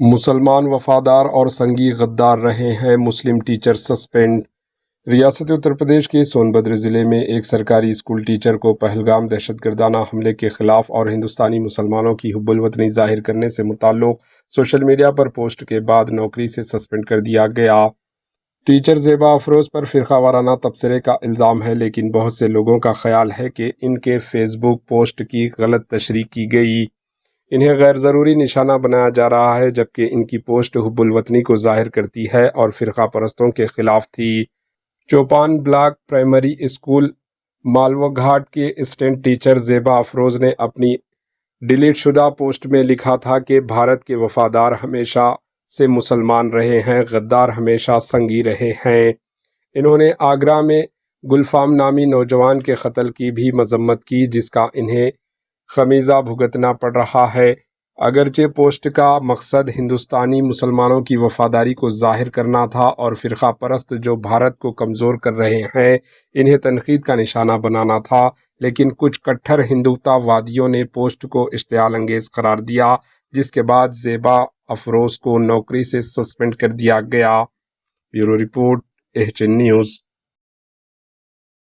مسلمان وفادار اور سنگی غدار رہے ہیں، مسلم ٹیچر سسپینڈ۔ ریاست اتر پردیش کے سون بھدر ضلع میں ایک سرکاری اسکول ٹیچر کو پہلگام دہشت گردانہ حملے کے خلاف اور ہندوستانی مسلمانوں کی حب الوطنی ظاہر کرنے سے متعلق سوشل میڈیا پر پوسٹ کے بعد نوکری سے سسپینڈ کر دیا گیا۔ ٹیچر زیبا افروز پر فرقہ وارانہ تبصرے کا الزام ہے، لیکن بہت سے لوگوں کا خیال ہے کہ ان کے فیس بک پوسٹ کی غلط تشریح کی گئی۔ انہیں غیر ضروری نشانہ بنایا جا رہا ہے، جبکہ ان کی پوسٹ حب الوطنی کو ظاہر کرتی ہے اور فرقہ پرستوں کے خلاف تھی۔ Chopan block primary school Malwa Ghat کے اسسٹنٹ ٹیچر زیبا افروز نے اپنی ڈیلیٹ شدہ پوسٹ میں لکھا تھا کہ بھارت کے وفادار ہمیشہ سے مسلمان رہے ہیں، غدار ہمیشہ سنگی رہے ہیں۔ انہوں نے آگرہ میں گلفام نامی نوجوان کے قتل کی بھی مذمت کی، جس کا انہیں خمیازہ بھگتنا پڑ رہا ہے۔ اگرچہ پوسٹ کا مقصد ہندوستانی مسلمانوں کی وفاداری کو ظاہر کرنا تھا اور فرقہ پرست جو بھارت کو کمزور کر رہے ہیں انہیں تنقید کا نشانہ بنانا تھا، لیکن کچھ کٹر ہندوتوا وادیوں نے پوسٹ کو اشتعال انگیز قرار دیا، جس کے بعد زیبا افروز کو نوکری سے سسپینڈ کر دیا گیا۔ Bureau report, H N news.